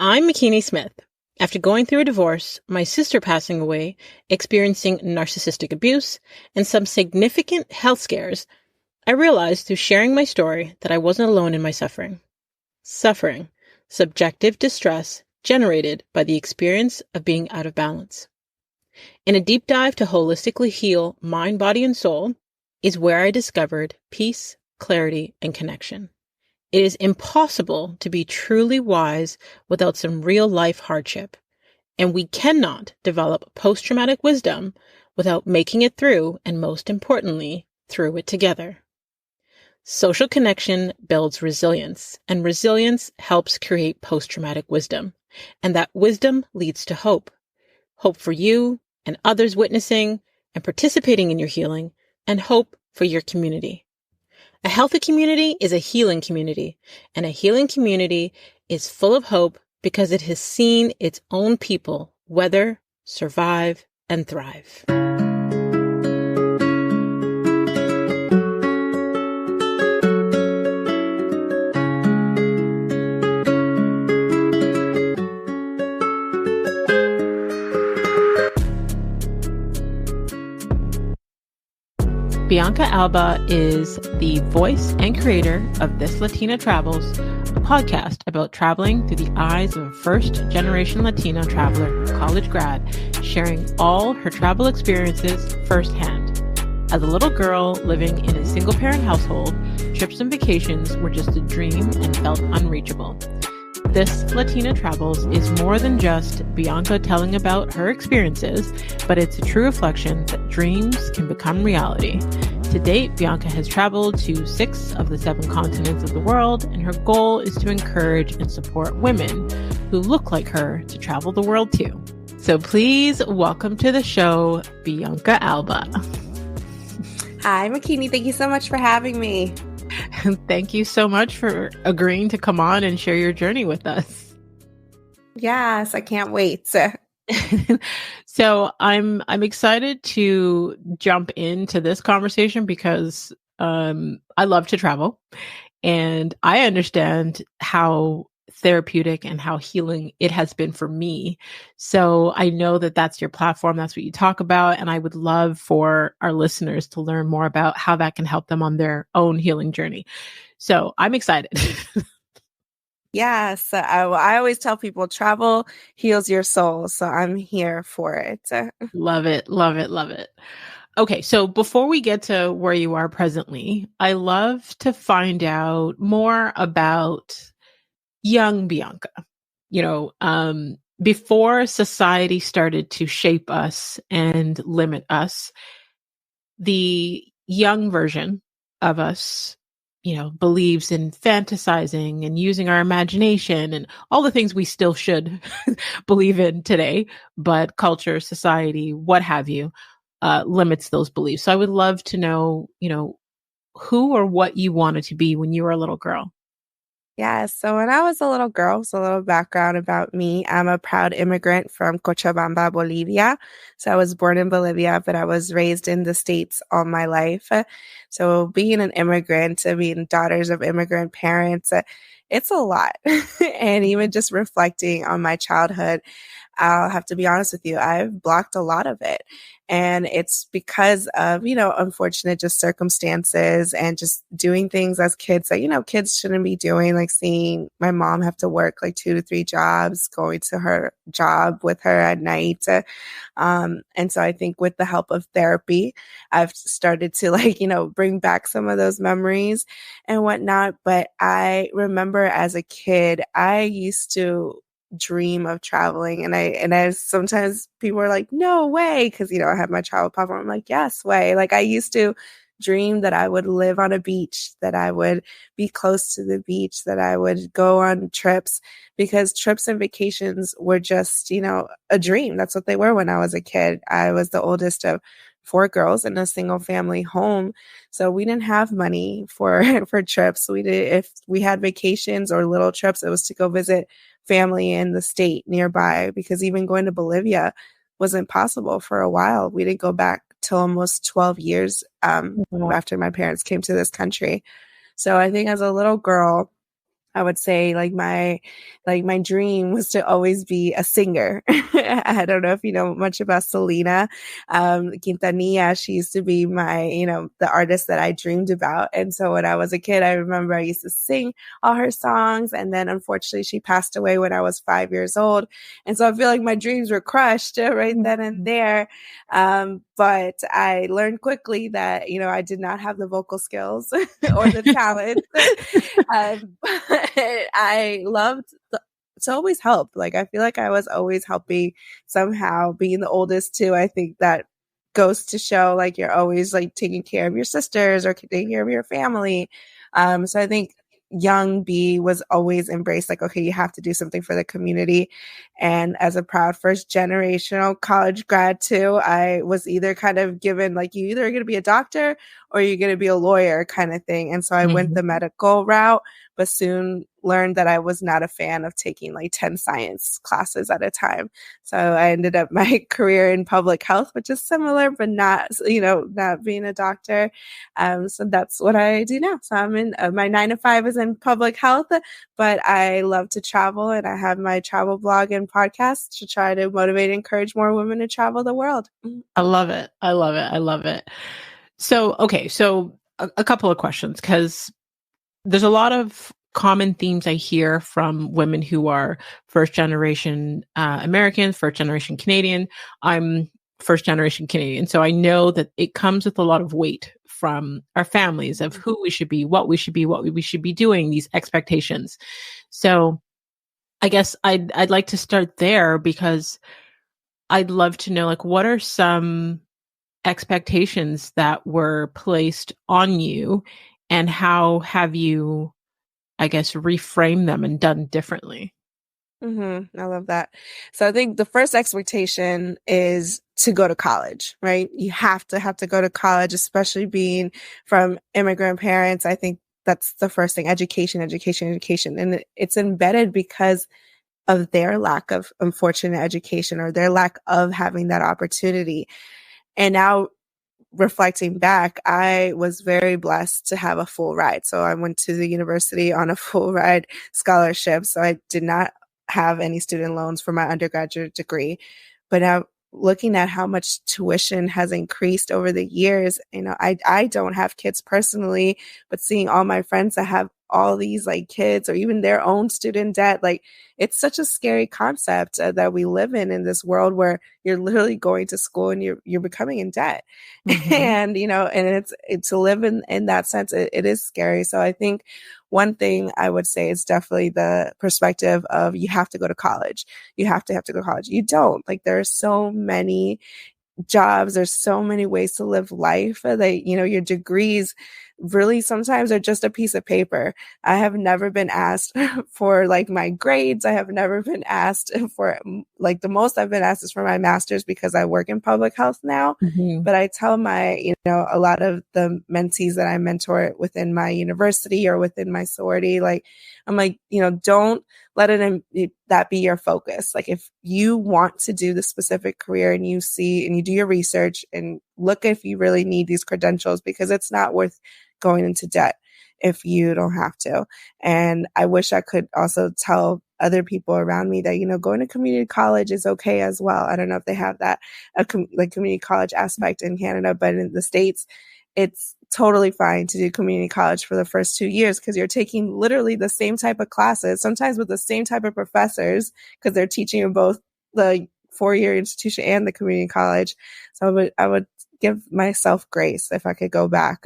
I'm Makini Smith. After going through a divorce, my sister passing away, experiencing narcissistic abuse, and some significant health scares, I realized through sharing my story that I wasn't alone in my suffering. Suffering, subjective distress generated by the experience of being out of balance. In a deep dive to holistically heal mind, body, and soul is where I discovered peace, clarity, and connection. It is impossible to be truly wise without some real-life hardship, and we cannot develop post-traumatic wisdom without making it through, and most importantly, through it together. Social connection builds resilience, and resilience helps create post-traumatic wisdom, and that wisdom leads to hope. Hope for you and others witnessing and participating in your healing, and hope for your community. A healthy community is a healing community, and a healing community is full of hope because it has seen its own people weather, survive, and thrive. Bianca Alba is the voice and creator of This Latina Travels, a podcast about traveling through the eyes of a first-generation Latina traveler, college grad, sharing all her travel experiences firsthand. As a little girl living in a single-parent household, trips and vacations were just a dream and felt unreachable. This Latina Travels is more than just Bianca telling about her experiences, but it's a true reflection that dreams can become reality. To date, Bianca has traveled to 6 of the 7 continents of the world, and her goal is to encourage and support women who look like her to travel the world too. So please welcome to the show, Bianca Alba. Hi, Makini. Thank you so much for having me. Thank you so much for agreeing to come on and share your journey with us. Yes, I can't wait. So I'm excited to jump into this conversation because I love to travel, and I understand how therapeutic and how healing it has been for me. So I know that that's your platform. That's what you talk about. And I would love for our listeners to learn more about how that can help them on their own healing journey. So I'm excited. Yes, I always tell people travel heals your soul. So I'm here for it. Love it. Love it. Love it. Okay. So before we get to where you are presently, I love to find out more about young Bianca, before society started to shape us and limit us, the young version of us, believes in fantasizing and using our imagination and all the things we still should believe in today, but culture, society, what have you, limits those beliefs. So I would love to know, who or what you wanted to be when you were a little girl. Yeah, so when I was a little girl, so a little background about me. I'm a proud immigrant from Cochabamba, Bolivia. So I was born in Bolivia, but I was raised in the States all my life. So being an immigrant, being daughters of immigrant parents, it's a lot. And even just reflecting on my childhood, I'll have to be honest with you, I've blocked a lot of it. And it's because of, unfortunate just circumstances and just doing things as kids that, kids shouldn't be doing, like seeing my mom have to work like 2 to 3 jobs, going to her job with her at night. And so I think with the help of therapy, I've started to bring back some of those memories and whatnot. But I remember as a kid, I used to dream of traveling, and I sometimes people are like, no way, because I have my travel platform. I'm like, yes way. Like I used to dream that I would live on a beach, that I would be close to the beach, that I would go on trips, because trips and vacations were just a dream. That's what they were when I was a kid. I was the oldest of 4 girls in a single family home. So we didn't have money for trips. If we had vacations or little trips, it was to go visit family in the state nearby, because even going to Bolivia wasn't possible for a while. We didn't go back till almost 12 years after my parents came to this country. So I think as a little girl, I would say my dream was to always be a singer. I don't know if you know much about Selena Quintanilla. She used to be the artist that I dreamed about. And so when I was a kid, I remember I used to sing all her songs. And then unfortunately, she passed away when I was 5 years old. And so I feel like my dreams were crushed right then and there. But I learned quickly that, I did not have the vocal skills or the talent. But I loved to always help. Like, I feel like I was always helping somehow. Being the oldest too, I think that goes to show like you're always like taking care of your sisters or taking care of your family. So I think young B was always embraced like, okay, you have to do something for the community. And as a proud first generational college grad too, I was either kind of given like, you either are going to be a doctor or you're going to be a lawyer kind of thing. And so I went the medical route, but soon learned that I was not a fan of taking like 10 science classes at a time. So I ended up my career in public health, which is similar, but not, not being a doctor. So that's what I do now. So I'm in my 9 to 5 is in public health, but I love to travel, and I have my travel blog and podcast to try to motivate and encourage more women to travel the world. I love it. I love it. I love it. So, okay. So a couple of questions, because there's a lot of common themes I hear from women who are first generation American, first generation Canadian. I'm first generation Canadian. So I know that it comes with a lot of weight from our families of who we should be, what we should be, what we should be doing, these expectations. So I guess I'd like to start there, because I'd love to know, like, what are some expectations that were placed on you, and how have you, I guess, reframe them and done differently? I love that. So I think the first expectation is to go to college, right? You have to go to college, especially being from immigrant parents. I think that's the first thing: education, education, education. And it's embedded because of their lack of unfortunate education, or their lack of having that opportunity. And now, reflecting back, I was very blessed to have a full ride. So I went to the university on a full ride scholarship. So I did not have any student loans for my undergraduate degree. But now, looking at how much tuition has increased over the years, I don't have kids personally, but seeing all my friends that have all these like kids or even their own student debt, like, it's such a scary concept that we live in this world where you're literally going to school and you're becoming in debt. And, and it's to live in that sense, it is scary. So I think one thing I would say is definitely the perspective of you have to go to college. You have to go to college. You don't. Like, there are so many jobs, there's so many ways to live life that, your degrees really sometimes are just a piece of paper. I have never been asked for like my grades. I have never been asked for, like, the most I've been asked is for my master's, because I work in public health now. But I tell a lot of the mentees that I mentor within my university or within my sorority, like, I'm like, don't let that be your focus. Like, if you want to do the specific career and you see and you do your research and look if you really need these credentials, because it's not worth going into debt if you don't have to. And I wish I could also tell other people around me that, going to community college is okay as well. I don't know if they have that like community college aspect in Canada, but in the States, it's totally fine to do community college for the first 2 years, because you're taking literally the same type of classes, sometimes with the same type of professors, because they're teaching you both the 4-year institution and the community college. So I would give myself grace if I could go back,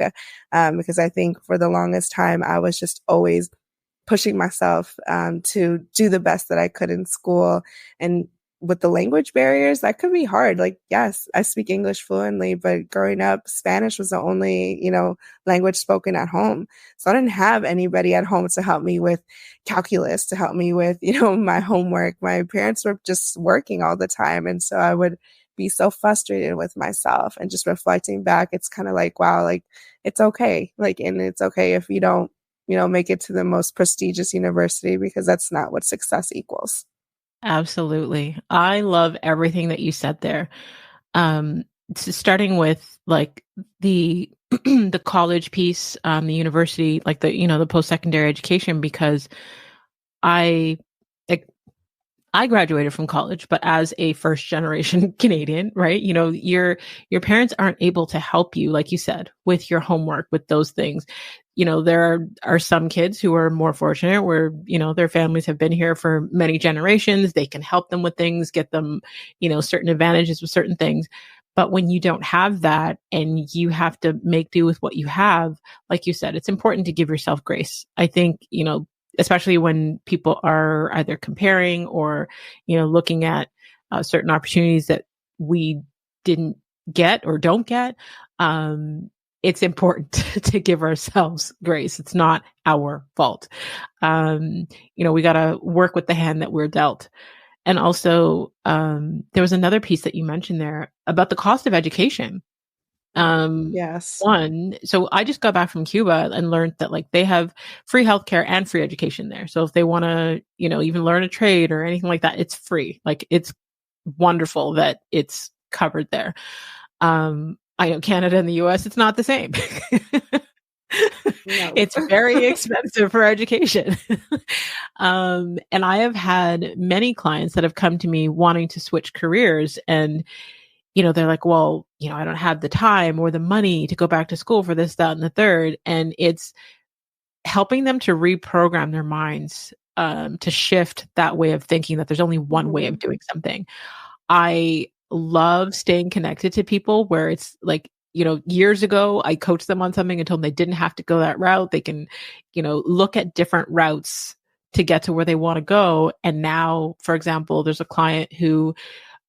because I think for the longest time, I was just always pushing myself to do the best that I could in school. And with the language barriers, that could be hard. Like, yes, I speak English fluently, but growing up, Spanish was the only, language spoken at home. So I didn't have anybody at home to help me with calculus, to help me with, my homework. My parents were just working all the time. And so I would be so frustrated with myself, and just reflecting back, it's kind of like, wow, like, it's okay. Like, and it's okay if you don't, make it to the most prestigious university, because that's not what success equals. Absolutely. I love everything that you said there. Starting with like the the college piece, the university, like the post-secondary education, because I I graduated from college, but as a first generation Canadian, right? You know, your parents aren't able to help you, like you said, with your homework, with those things. You know, there are some kids who are more fortunate where, you know, their families have been here for many generations. They can help them with things, get them, you know, certain advantages with certain things. But when you don't have that and you have to make do with what you have, like you said, it's important to give yourself grace. I think, you know, especially when people are either comparing or, you know, looking at certain opportunities that we didn't get or don't get. It's important to give ourselves grace. It's not our fault. You know, we got to work with the hand that we're dealt. And also, there was another piece that you mentioned there about the cost of education. Yes. So I just got back from Cuba and learned that like they have free healthcare and free education there. So if they want to, you know, even learn a trade or anything like that, it's free. Like it's wonderful that it's covered there. I know Canada and the US, it's not the same. No. It's very expensive for education. And I have had many clients that have come to me wanting to switch careers, and you know, they're like, well, you know, I don't have the time or the money to go back to school for this, that, and the third. And it's helping them to reprogram their minds, to shift that way of thinking that there's only one way of doing something. I love staying connected to people where it's like, you know, years ago, I coached them on something and told them they didn't have to go that route. They can, you know, look at different routes to get to where they want to go. And now, for example, there's a client who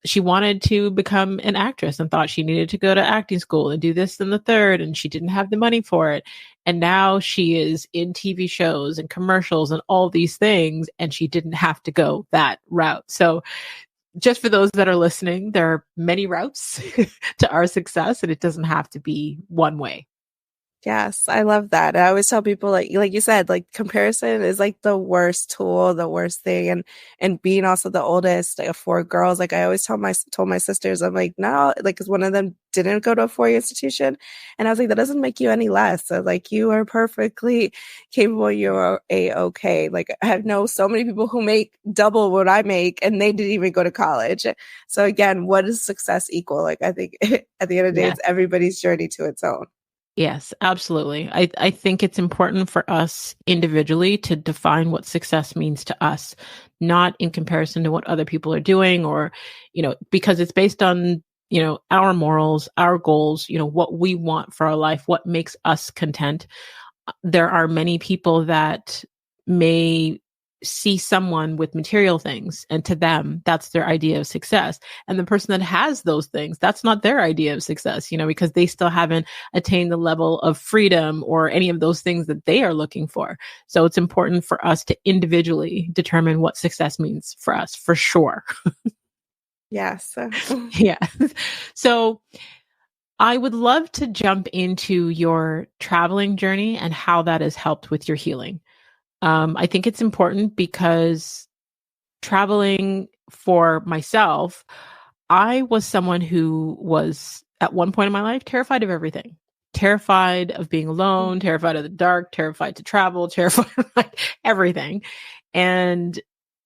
she wanted to become an actress and thought she needed to go to acting school and do this and the third, and she didn't have the money for it. And now she is in TV shows and commercials and all these things, and she didn't have to go that route. So just for those that are listening, there are many routes to our success, and it doesn't have to be one way. Yes, I love that. I always tell people like you said, like comparison is like the worst tool, the worst thing. And being also the oldest of four girls, like I always told my sisters, I'm like, no, like because one of them didn't go to a four-year institution. And I was like, that doesn't make you any less. So like you are perfectly capable, you're okay. Like I know so many people who make double what I make and they didn't even go to college. So again, what does success equal? Like I think at the end of the day, it's everybody's journey to its own. Yes, absolutely. I think it's important for us individually to define what success means to us, not in comparison to what other people are doing or, you know, because it's based on, you know, our morals, our goals, you know, what we want for our life, what makes us content. There are many people that may see someone with material things, and to them that's their idea of success, and the person that has those things, that's not their idea of success, you know, because they still haven't attained the level of freedom or any of those things that they are looking for. So it's important for us to individually determine what success means for us, for sure. Yes. Yeah. So I would love to jump into your traveling journey and how that has helped with your healing. I think it's important because traveling for myself, I was someone who was at one point in my life terrified of everything. Terrified of being alone, terrified of the dark, terrified to travel, terrified of like everything. And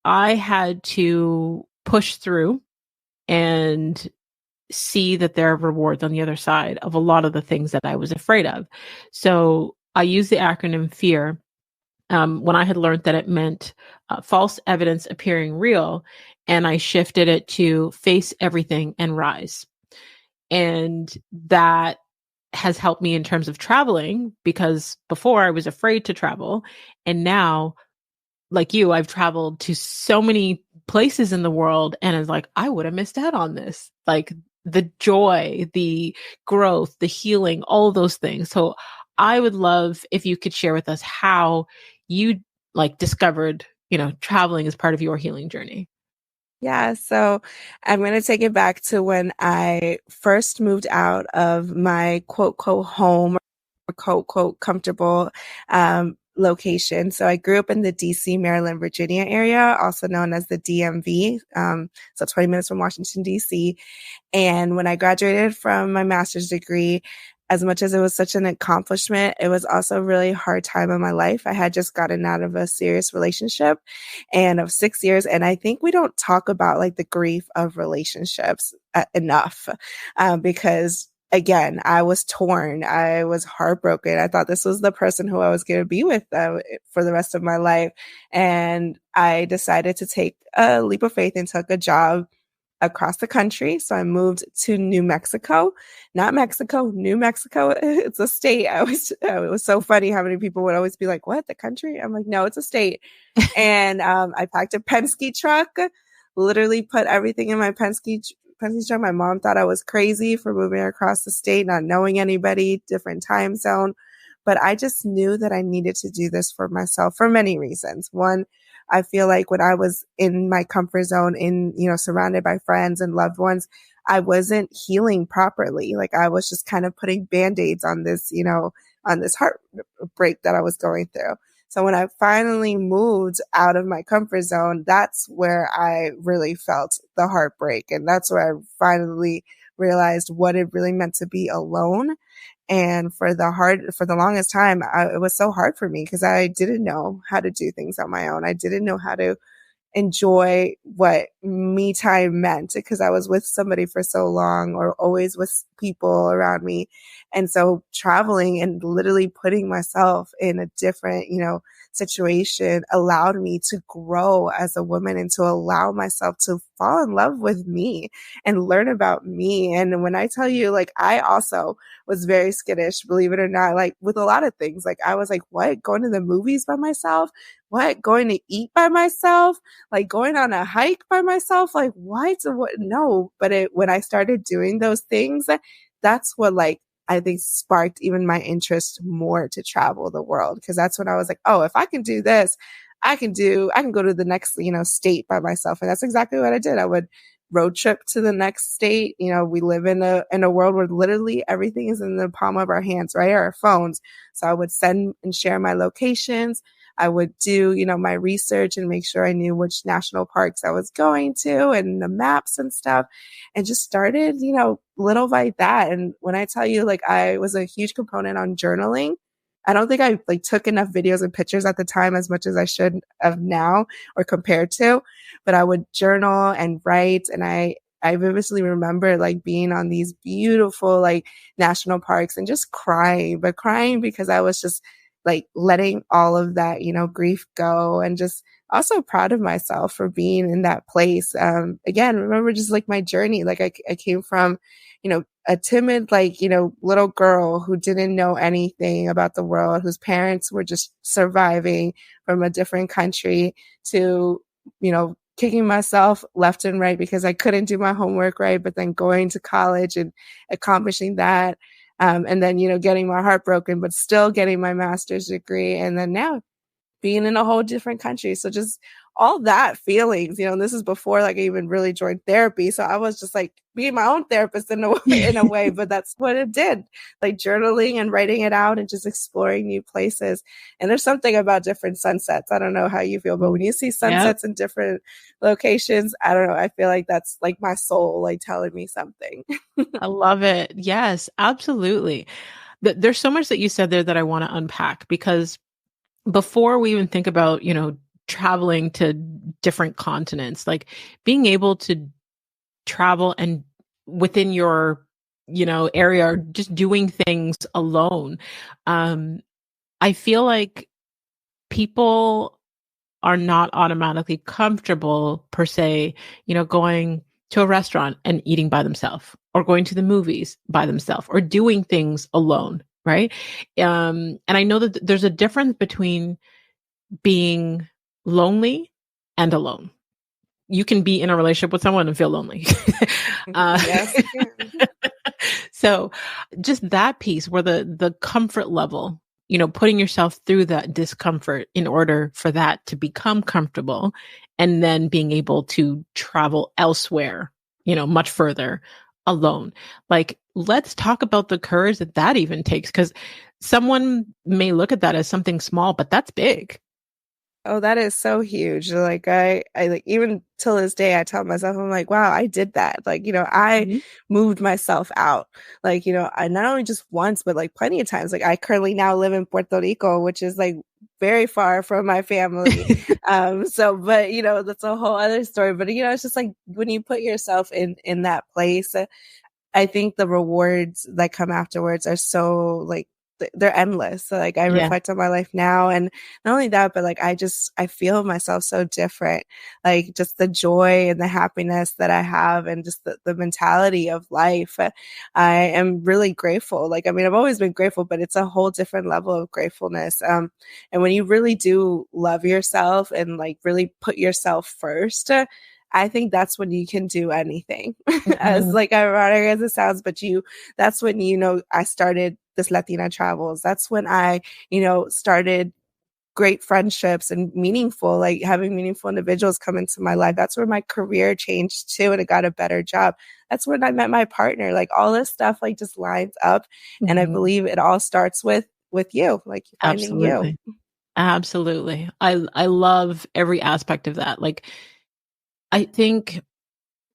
I had to push through and see that there are rewards on the other side of a lot of the things that I was afraid of. So I use the acronym FEAR. When I had learned that it meant false evidence appearing real, and I shifted it to face everything and rise. And that has helped me in terms of traveling, because before I was afraid to travel. And now, like you, I've traveled to so many places in the world, and it's like, I would have missed out on this. Like the joy, the growth, the healing, all those things. So I would love if you could share with us how you like discovered, you know, traveling as part of your healing journey. Yeah, so I'm going to take it back to when I first moved out of my quote, quote, home or quote, quote, comfortable location. So I grew up in the DC, Maryland, Virginia area, also known as the DMV. So 20 minutes from Washington, DC. And when I graduated from my master's degree, as much as it was such an accomplishment, it was also a really hard time in my life. I had just gotten out of a serious relationship and of 6 years. And I think we don't talk about like the grief of relationships enough, because again, I was torn. I was heartbroken. I thought this was the person who I was going to be with for the rest of my life. And I decided to take a leap of faith and took a job across the country. So I moved to New Mexico, not Mexico, New Mexico. It's a state. It was so funny how many people would always be like, what, the country? I'm like, no, it's a state. And I packed a Penske truck, literally put everything in my Penske truck. My mom thought I was crazy for moving across the state, not knowing anybody, different time zone. But I just knew that I needed to do this for myself for many reasons. One, I feel like when I was in my comfort zone, surrounded by friends and loved ones, I wasn't healing properly. Like I was just kind of putting band-aids on this, on this heartbreak that I was going through. So when I finally moved out of my comfort zone, that's where I really felt the heartbreak. And that's where I finally realized what it really meant to be alone. And for the longest time, it was so hard for me because I didn't know how to do things on my own. I didn't know how to enjoy what me time meant because I was with somebody for so long or always with people around me. And so traveling and literally putting myself in a different, situation allowed me to grow as a woman and to allow myself to fall in love with me and learn about me. And when I tell you, like, I also was very skittish, believe it or not, like with a lot of things. Like I was like, what? Going to the movies by myself? What? Going to eat by myself? Like going on a hike by myself? Like what? No. But when I started doing those things, that's what like I think sparked even my interest more to travel the world. Cause that's when I was like, oh, if I can do this, I can go to the next, state by myself. And that's exactly what I did. I would road trip to the next state. We live in a world where literally everything is in the palm of our hands, right? Our phones. So I would send and share my locations. I would do, my research and make sure I knew which national parks I was going to and the maps and stuff, and just started, little by that. And when I tell you, like, I was a huge component on journaling. I don't think I like took enough videos and pictures at the time as much as I should have now or compared to, but I would journal and write. And I vividly remember like being on these beautiful like national parks and just crying because I was just like letting all of that, grief go, and just also proud of myself for being in that place. Again, remember just like my journey, like I came from, a timid, like, little girl who didn't know anything about the world, whose parents were just surviving from a different country to, kicking myself left and right because I couldn't do my homework right, but then going to college and accomplishing that. And then, getting my heart broken, but still getting my master's degree. And then now being in a whole different country. So just all that feelings, and this is before like I even really joined therapy. So I was just like being my own therapist in a way, but that's what it did. Like journaling and writing it out and just exploring new places. And there's something about different sunsets. I don't know how you feel, but when you see sunsets in different locations, I don't know. I feel like that's like my soul, like telling me something. I love it. Yes, absolutely. There's so much that you said there that I want to unpack because before we even think about, traveling to different continents, like being able to travel and within your, area or just doing things alone. I feel like people are not automatically comfortable per se, going to a restaurant and eating by themselves or going to the movies by themselves or doing things alone. Right. And I know that there's a difference between being lonely and alone. You can be in a relationship with someone and feel lonely. Yes. So just that piece where the comfort level, putting yourself through that discomfort in order for that to become comfortable and then being able to travel elsewhere, much further alone. Like, let's talk about the courage that even takes, because someone may look at that as something small, but that's big. Oh, that is so huge. Like I like even till this day, I tell myself, I'm like, wow, I did that. Like, I Mhm. moved myself out. Like, I not only just once, but like plenty of times. Like I currently now live in Puerto Rico, which is like very far from my family. So, but that's a whole other story. But it's just like when you put yourself in that place, I think the rewards that come afterwards are so like they're endless. So like I Yeah. reflect on my life now, and not only that, but like I feel myself so different. Like just the joy and the happiness that I have and just the mentality of life. I am really grateful. Like I mean, I've always been grateful, but it's a whole different level of gratefulness. And when you really do love yourself and like really put yourself first, I think that's when you can do anything. As Mhm. like ironic as it sounds, but that's when I started This Latina Travels. That's when I, started great friendships and meaningful, like having meaningful individuals come into my life. That's where my career changed too, and I got a better job. That's when I met my partner. Like all this stuff like just lines up. And I Mhm. believe it all starts with you, like finding you. Absolutely. Absolutely. I love every aspect of that. Like I think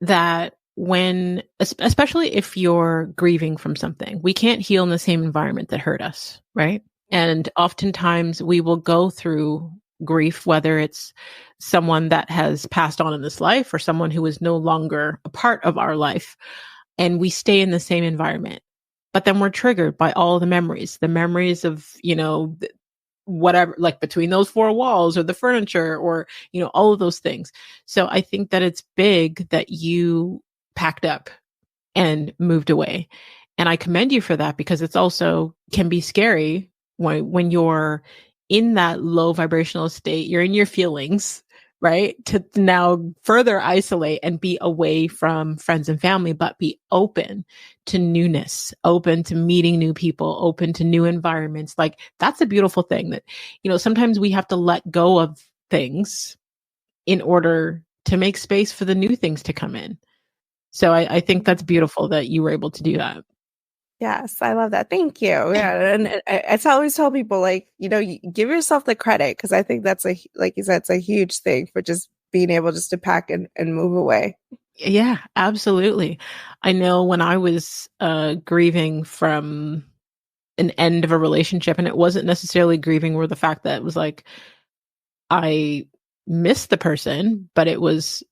that when especially if you're grieving from something, we can't heal in the same environment that hurt us, right? And oftentimes we will go through grief, whether it's someone that has passed on in this life or someone who is no longer a part of our life, and we stay in the same environment. But then we're triggered by all the memories of, whatever, like between those four walls or the furniture or, all of those things. So I think that it's big that you packed up and moved away. And I commend you for that because it's also can be scary when you're in that low vibrational state, you're in your feelings, right? To now further isolate and be away from friends and family, but be open to newness, open to meeting new people, open to new environments. Like that's a beautiful thing that, sometimes we have to let go of things in order to make space for the new things to come in. So I think that's beautiful that you were able to do that. Yes, I love that. Thank you. Yeah, and I always tell people like, you give yourself the credit because I think that's like you said, it's a huge thing for just being able just to pack and move away. Yeah, absolutely. I know when I was grieving from an end of a relationship, and it wasn't necessarily grieving where the fact that it was like I missed the person, but it was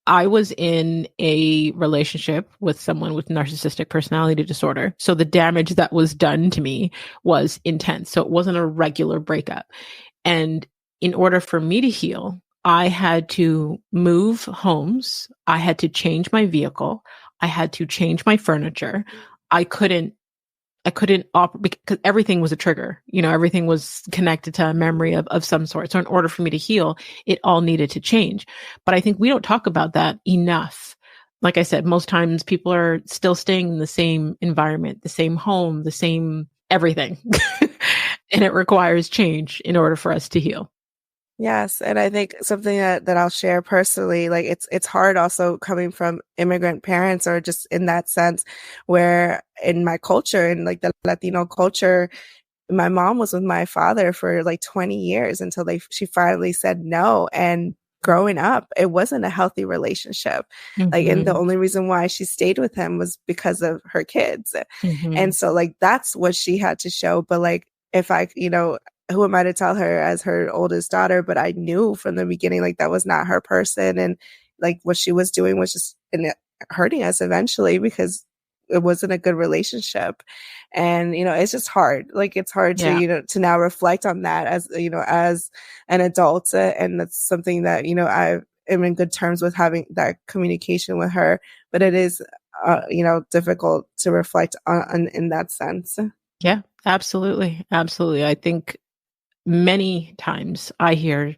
I was in a relationship with someone with narcissistic personality disorder. So the damage that was done to me was intense. So it wasn't a regular breakup. And in order for me to heal, I had to move homes. I had to change my vehicle. I had to change my furniture. I couldn't I couldn't operate because everything was a trigger. Everything was connected to a memory of some sort. So in order for me to heal, it all needed to change. But I think we don't talk about that enough. Like I said, most times people are still staying in the same environment, the same home, the same everything. And it requires change in order for us to heal. Yes, and I think something that I'll share personally, like it's hard also coming from immigrant parents or just in that sense where in my culture in like the Latino culture, my mom was with my father for like 20 years until she finally said no. And growing up, it wasn't a healthy relationship. Like, and the Mhm. only reason why she stayed with him was because of her kids. And Mhm. so like that's what she had to show. But like if who am I to tell her as her oldest daughter? But I knew from the beginning, like that was not her person. And like what she was doing was just hurting us eventually because it wasn't a good relationship. And it's just hard, like it's hard to Yeah. to now reflect on that as as an adult, and that's something that I am in good terms with having that communication with her, but it is difficult to reflect on in that sense. Yeah, absolutely. Absolutely. I think many times I hear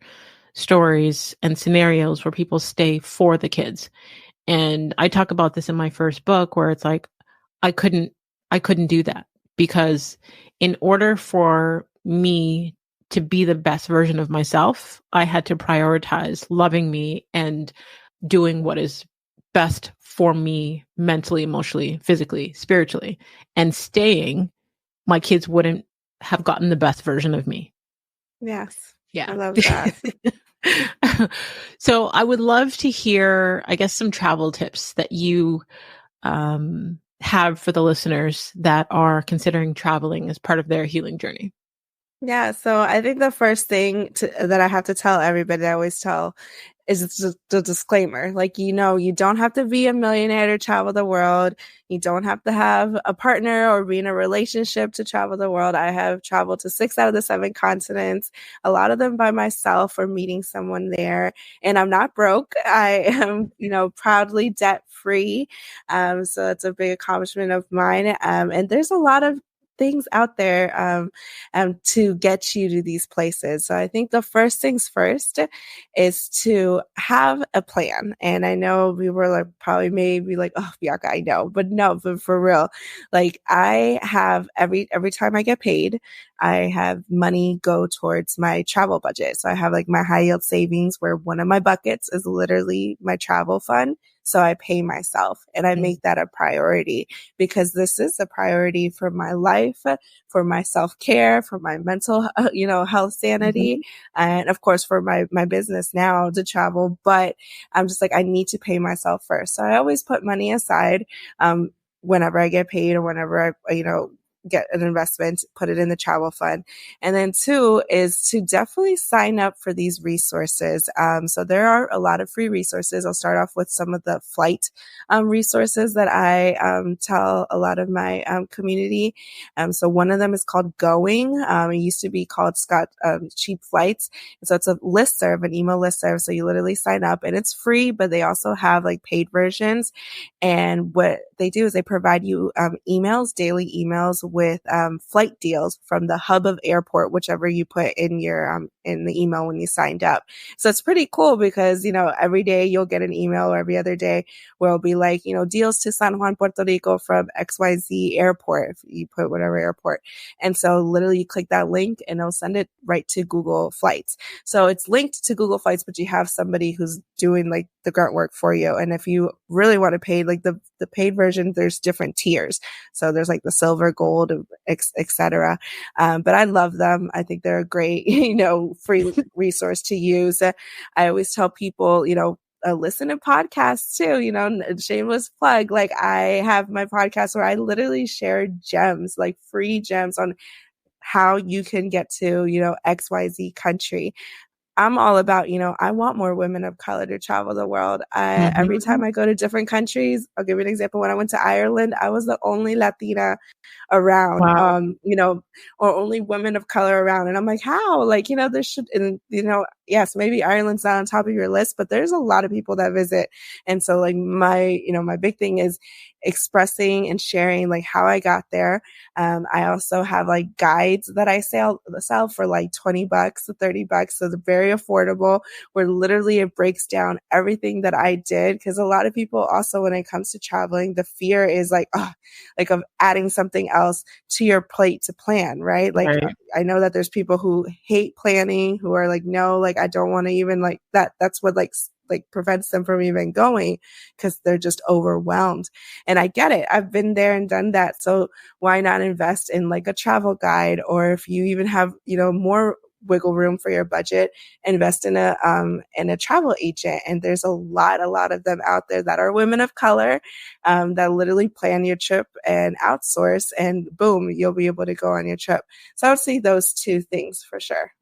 stories and scenarios where people stay for the kids. And I talk about this in my first book where it's like I couldn't I couldn't do that because in order for me to be the best version of myself, I had to prioritize loving me and doing what is best for me mentally, emotionally, physically, spiritually. And staying, my kids wouldn't have gotten the best version of me. Yes. I Yeah. love that. So I would love to hear, I guess, some travel tips that you have for the listeners that are considering traveling as part of their healing journey. Yeah, so I think the first thing that I have to tell everybody, I always tell, is just the disclaimer. Like, you don't have to be a millionaire to travel the world. You don't have to have a partner or be in a relationship to travel the world. I have traveled to 6 out of the 7 continents, a lot of them by myself or meeting someone there. And I'm not broke. I am, proudly debt free. So that's a big accomplishment of mine. And there's a lot of things out there to get you to these places. So I think the first things first is to have a plan. And I know we were like probably maybe like, oh, Bianca, I know, but no, but for real, like I have every time I get paid, I have money go towards my travel budget. So I have like my high yield savings where one of my buckets is literally my travel fund. So I pay myself and I make that a priority because this is a priority for my life, for my self-care, for my mental, health, sanity, and of course for my business now to travel. But I'm just like, I need to pay myself first. So I always put money aside, whenever I get paid or whenever I, get an investment, put it in the travel fund. And then 2 is to definitely sign up for these resources. So there are a lot of free resources. I'll start off with some of the flight resources that I tell a lot of my community. So one of them is called Going. It used to be called Cheap Flights. And so it's a listserv, an email listserv. So you literally sign up and it's free, but they also have like paid versions. And what they do is they provide you daily emails with flight deals from the hub of airport, whichever you put in your in the email when you signed up. So it's pretty cool because every day you'll get an email or every other day where it'll be like deals to San Juan, Puerto Rico from XYZ airport if you put whatever airport. And so literally you click that link and it'll send it right to Google Flights. So it's linked to Google Flights, but you have somebody who's doing like the grunt work for you. And if you really want to pay like the paid version, there's different tiers. So there's like the silver, gold, etc. But I love them. I think they're a great, free resource to use. I always tell people, listen to podcasts too, shameless plug. Like I have my podcast where I literally share gems, like free gems on how you can get to, XYZ country. I'm all about, I want more women of color to travel the world. Every time I go to different countries, I'll give you an example. When I went to Ireland, I was the only Latina around, Wow. or only women of color around. And I'm like, how? Like, there should, and, yes, maybe Ireland's not on top of your list, but there's a lot of people that visit. And so like my big thing is expressing and sharing like how I got there. I also have like guides that I sell for like $20 to $30. So they're very affordable, where literally it breaks down everything that I did. Cause a lot of people also, when it comes to traveling, the fear is like of adding something else to your plate to plan, right? Like Right. I know that there's people who hate planning, who are like, no, like I don't want to even like that. That's what like prevents them from even going because they're just overwhelmed. And I get it. I've been there and done that. So why not invest in like a travel guide? Or if you even have, more wiggle room for your budget, invest in a travel agent. And there's a lot of them out there that are women of color, that literally plan your trip and outsource, and boom, you'll be able to go on your trip. So I would say those 2 things for sure.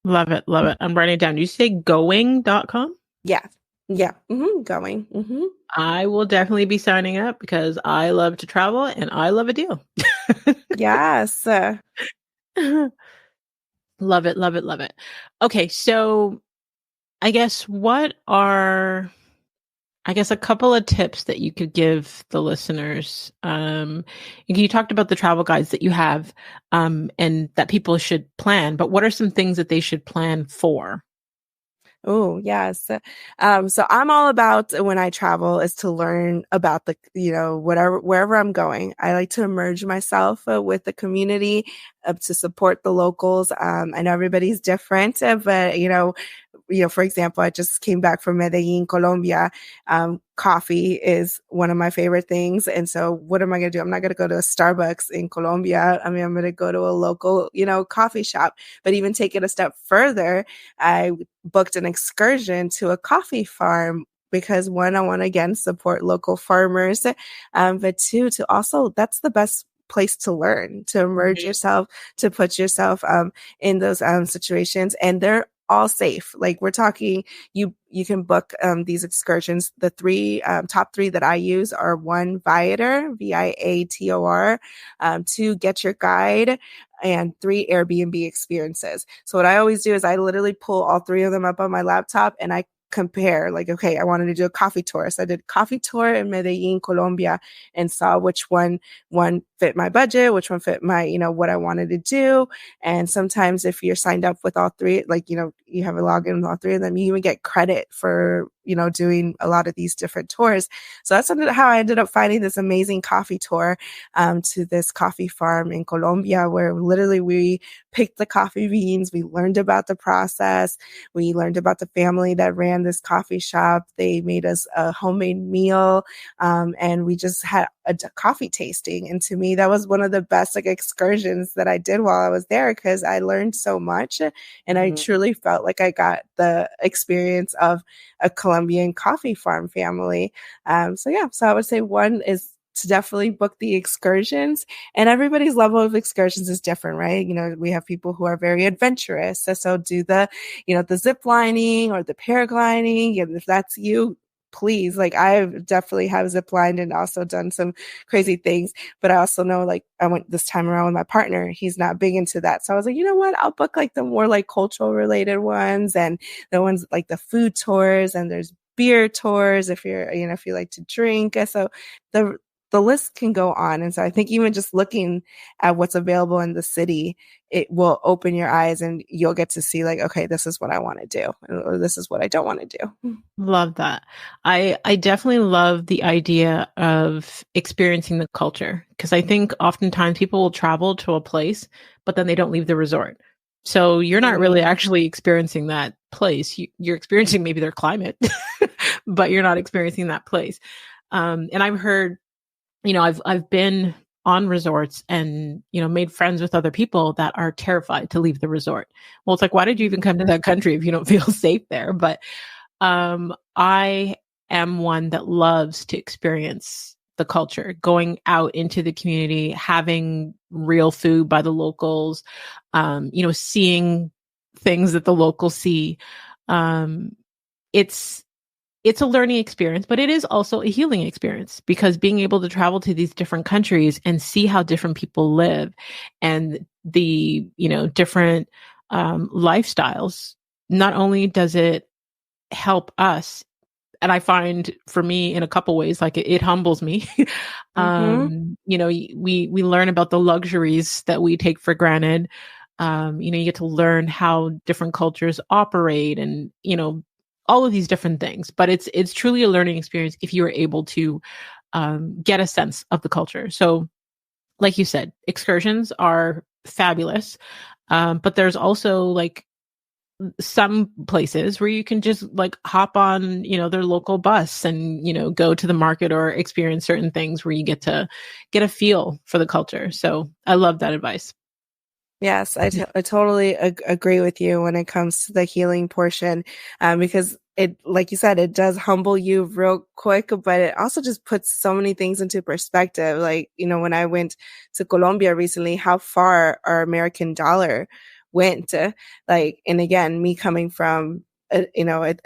Love it. Love it. I'm writing it down. You say going.com? Yeah. Yeah. Going. I will definitely be signing up because I love to travel and I love a deal. Yes. Love it. Love it. Love it. Okay. So I guess what are, a couple of tips that you could give the listeners? You talked about the travel guides that you have, and that people should plan, but what are some things that they should plan for? Oh, yes. So I'm all about when I travel is to learn about the, wherever I'm going. I like to immerse myself with the community, to support the locals. I know everybody's different, but for example, I just came back from Medellin, Colombia. Coffee is one of my favorite things. And so what am I going to do? I'm not going to go to a Starbucks in Colombia. I mean, I'm going to go to a local, coffee shop. But even take it a step further, I booked an excursion to a coffee farm because one, I want to again support local farmers, but two, to also, that's the best place to learn, to immerse yourself, to put yourself in those situations, and they're all safe. Like we're talking, you can book these excursions. The top three that I use are one, Viator, Viator, two, Get Your Guide, and three, Airbnb experiences. So what I always do is I literally pull all three of them up on my laptop and I compare, like, okay, I wanted to do a coffee tour. So I did coffee tour in Medellin, Colombia, and saw which one fit my budget, which one fit my, what I wanted to do. And sometimes if you're signed up with all three, like, you have a login with all three of them, you even get credit for, doing a lot of these different tours. So that's how I ended up finding this amazing coffee tour to this coffee farm in Colombia, where literally we picked the coffee beans. We learned about the process. We learned about the family that ran this coffee shop. They made us a homemade meal. And we just had a coffee tasting. And to me, that was one of the best excursions that I did while I was there, because I learned so much. And I truly felt like I got the experience of a Colombian coffee farm family. So I would say one is to definitely book the excursions, and everybody's level of excursions is different, right? We have people who are very adventurous. So do the zip lining or the paragliding. And if that's you, please, I definitely have zip lined and also done some crazy things. But I also know, I went this time around with my partner. He's not big into that. So I was like, you know what? I'll book the more cultural related ones, and the ones like the food tours, and there's beer tours if you're, if you like to drink. So the list can go on. And so I think even just looking at what's available in the city, it will open your eyes and you'll get to see okay, this is what I want to do, or this is what I don't want to do. Love that. I definitely love the idea of experiencing the culture, because I think oftentimes people will travel to a place, but then they don't leave the resort. So you're not really actually experiencing that place. You're experiencing maybe their climate, but you're not experiencing that place. And I've heard, I've been on resorts and, made friends with other people that are terrified to leave the resort. Well, it's why did you even come to that country if you don't feel safe there? But I am one that loves to experience the culture, going out into the community, having real food by the locals, seeing things that the locals see. It's a learning experience, but it is also a healing experience, because being able to travel to these different countries and see how different people live and the, different lifestyles, not only does it help us, and I find for me in a couple ways, it humbles me. We learn about the luxuries that we take for granted. You get to learn how different cultures operate, and, all of these different things. But it's truly a learning experience if you are able to get a sense of the culture. So, like you said, excursions are fabulous. But there's also some places where you can just hop on, their local bus and, go to the market or experience certain things where you get to get a feel for the culture. So I love that advice. Yes, I totally agree with you when it comes to the healing portion, because it, like you said, it does humble you real quick, but it also just puts so many things into perspective. When I went to Colombia recently, how far our American dollar went. And again, me coming from, a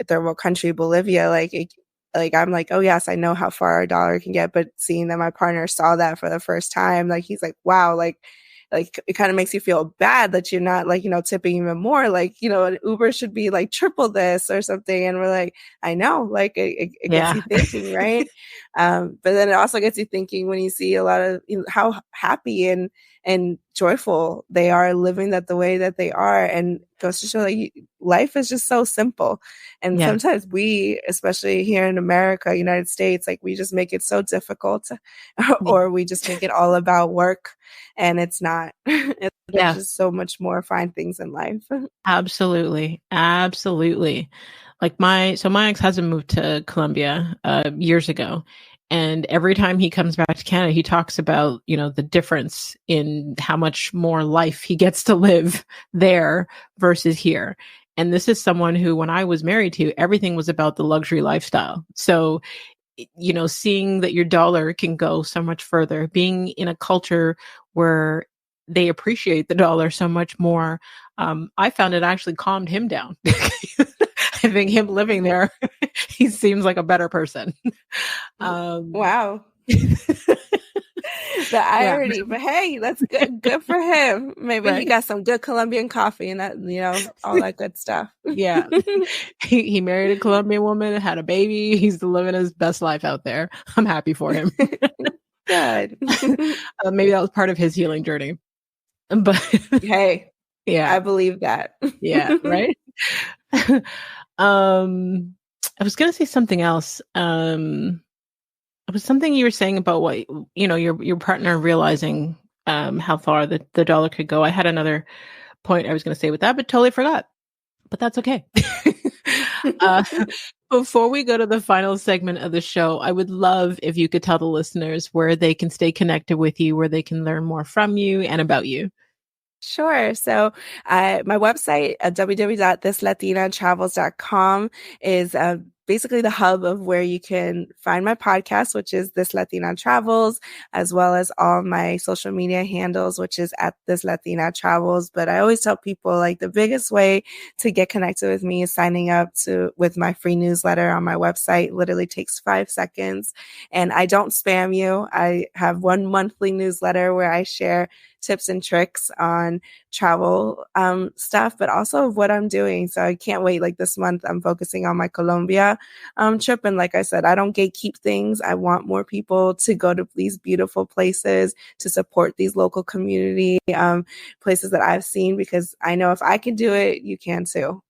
third world country, Bolivia, I'm oh yes, I know how far our dollar can get, but seeing that my partner saw that for the first time, he's wow, it kind of makes you feel bad that you're not tipping even more. An Uber should be triple this or something. And we're I know, it gets you thinking, right? But then it also gets you thinking when you see a lot of how happy and and joyful they are living that the way that they are. And goes to show like life is just so simple. And Yeah. sometimes we, especially here in America, United States, like we just make it so difficult or we just make it all about work, and it's not. There's Yeah. just so much more fine things in life. Absolutely. Absolutely. Like my ex-husband moved to Colombia years ago. And every time he comes back to Canada, he talks about, the difference in how much more life he gets to live there versus here. And this is someone who, when I was married to, everything was about the luxury lifestyle. So, seeing that your dollar can go so much further, being in a culture where they appreciate the dollar so much more, I found it actually calmed him down. I think him living there, he seems like a better person. Wow. The irony, yeah. But hey, that's good. Good for him. Maybe right? He got some good Colombian coffee and that, all that good stuff. Yeah. He married a Colombian woman, had a baby. He's living his best life out there. I'm happy for him. Good. Maybe that was part of his healing journey. But hey, yeah, I believe that. Yeah, right. I was gonna say something else. It was something you were saying about what your partner realizing how far the dollar could go. I had another point I was going to say with that, but totally forgot. But that's okay. Before we go to the final segment of the show, I would love if you could tell the listeners where they can stay connected with you, where they can learn more from you and about you. Sure. So my website, www.thislatinatravels.com, is basically the hub of where you can find my podcast, which is This Latina Travels, as well as all my social media handles, which is at This Latina Travels. But I always tell people like the biggest way to get connected with me is signing up with my free newsletter on my website. It literally takes 5 seconds, and I don't spam you. I have one monthly newsletter where I share tips and tricks on travel stuff, but also of what I'm doing. So I can't wait. Like this month, I'm focusing on my Colombia trip. And like I said, I don't gatekeep things. I want more people to go to these beautiful places, to support these local community places that I've seen, because I know if I can do it, you can too.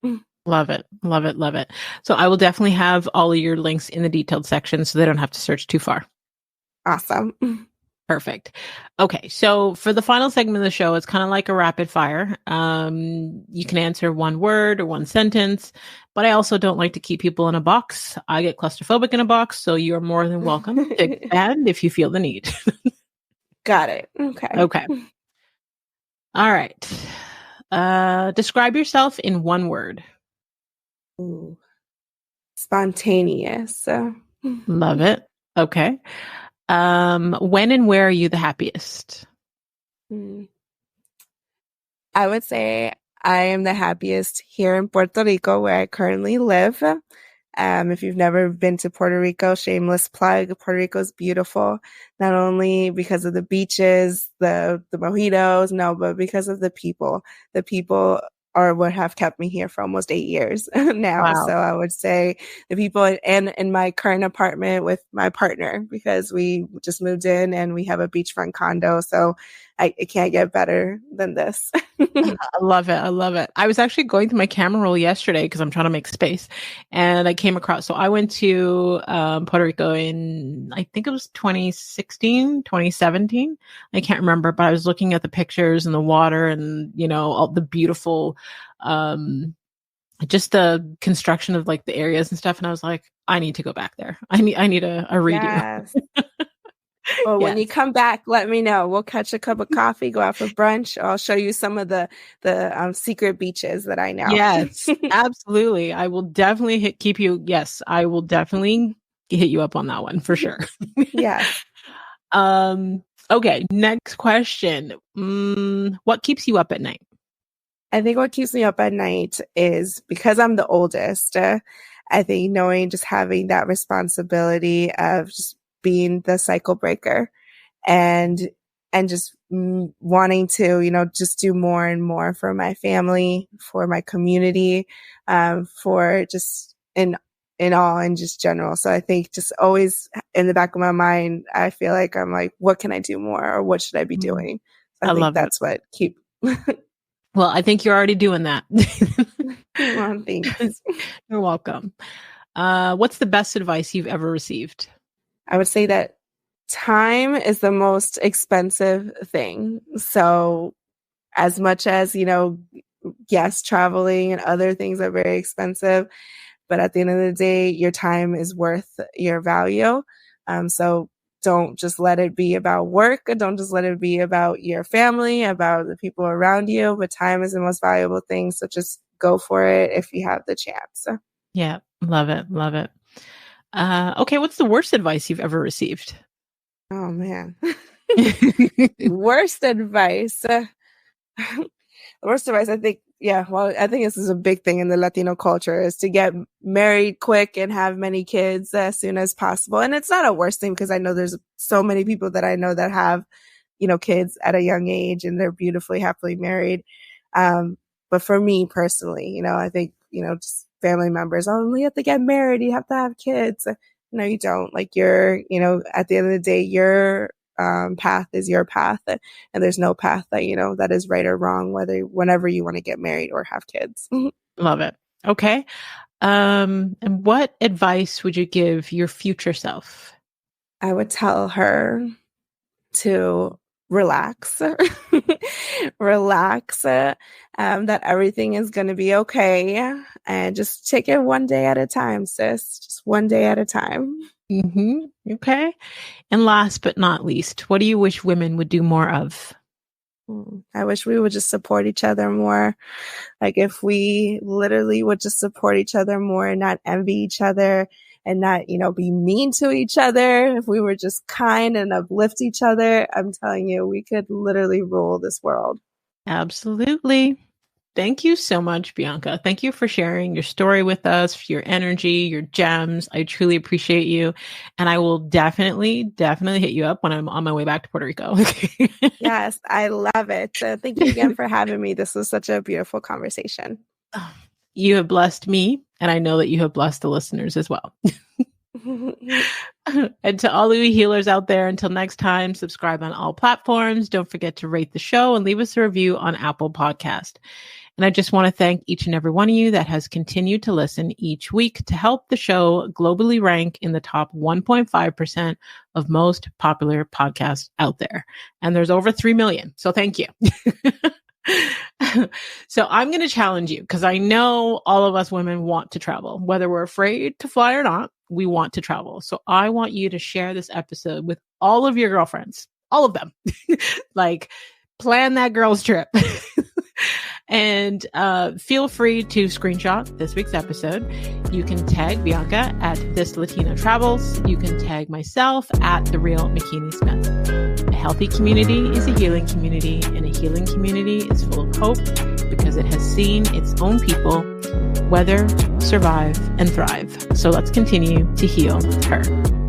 Love it. Love it. Love it. So I will definitely have all of your links in the detailed section so they don't have to search too far. Awesome. Perfect. Okay. So for the final segment of the show, it's kind of like a rapid fire. You can answer one word or one sentence, but I also don't like to keep people in a box. I get claustrophobic in a box, so you're more than welcome to expand if you feel the need. Got it. Okay. All right. Describe yourself in one word. Ooh. Spontaneous. Love it. Okay. When and where are you the happiest? I would say I am the happiest here in Puerto Rico, where I currently live. If you've never been to Puerto Rico, shameless plug, Puerto Rico is beautiful, not only because of the beaches, the mojitos, no, but because of the people. The people are what have kept me here for almost 8 years now. Wow. So I would say the people, and in my current apartment with my partner, because we just moved in and we have a beachfront condo. So it can't get better than this. I love it. I love it. I was actually going through my camera roll yesterday because I'm trying to make space, and I came across, so I went to Puerto Rico in, I think it was 2016, 2017. I can't remember, but I was looking at the pictures and the water and, all the beautiful, just the construction of like the areas and stuff. And I was like, I need to go back there. I need a redo. Yes. Well, when you come back, let me know. We'll catch a cup of coffee, go out for brunch. I'll show you some of the secret beaches that I know. Yes, absolutely. I will definitely keep you. Yes, I will definitely hit you up on that one for sure. Yeah. Okay. Next question. What keeps you up at night? I think what keeps me up at night is because I'm the oldest. I think knowing, just having that responsibility of just being the cycle breaker and just wanting to, just do more and more for my family, for my community, for just in all and just general. So I think just always in the back of my mind, I feel like I'm like, what can I do more, or what should I be doing? I I think love it. that's what keep. Well, I think you're already doing that. Well, thanks. You're welcome. What's the best advice you've ever received? I would say that time is the most expensive thing. So as much as, yes, traveling and other things are very expensive, but at the end of the day, your time is worth your value. So don't just let it be about work. Don't just let it be about your family, about the people around you. But time is the most valuable thing. So just go for it if you have the chance. Yeah, love it. Love it. Okay, what's the worst advice you've ever received? Oh, man. Worst advice. Worst advice, I think, I think this is a big thing in the Latino culture is to get married quick and have many kids as soon as possible. And it's not a worst thing because I know there's so many people that I know that have, kids at a young age and they're beautifully, happily married. But for me personally, I think, just family members, oh, you have to get married, you have to have kids. No, you don't. Like you're, at the end of the day, your path is your path, and there's no path that that is right or wrong. Whenever you want to get married or have kids. Love it. Okay. And what advice would you give your future self? I would tell her to relax, relax, that everything is going to be okay, and just take it one day at a time, sis. Just one day at a time. Mm-hmm. Okay. And last but not least, what do you wish women would do more of? I wish we would just support each other more. Like if we literally would just support each other more and not envy each other and not, be mean to each other. If we were just kind and uplift each other, I'm telling you, we could literally rule this world. Absolutely. Thank you so much, Bianca. Thank you for sharing your story with us, your energy, your gems. I truly appreciate you. And I will definitely hit you up when I'm on my way back to Puerto Rico. Yes, I love it. So thank you again for having me. This was such a beautiful conversation. You have blessed me, and I know that you have blessed the listeners as well. And to all of you healers out there, until next time, subscribe on all platforms. Don't forget to rate the show and leave us a review on Apple Podcast. And I just want to thank each and every one of you that has continued to listen each week to help the show globally rank in the top 1.5% of most popular podcasts out there. And there's over 3 million. So thank you. So I'm going to challenge you because I know all of us women want to travel, whether we're afraid to fly or not, we want to travel. So I want you to share this episode with all of your girlfriends, all of them, like plan that girl's trip. And feel free to screenshot this week's episode. You can tag Bianca at This Latina Travels. You can tag myself at The Real Makini Smith. A healthy community is a healing community, and a healing community is full of hope because it has seen its own people weather, survive, and thrive. So let's continue to heal her.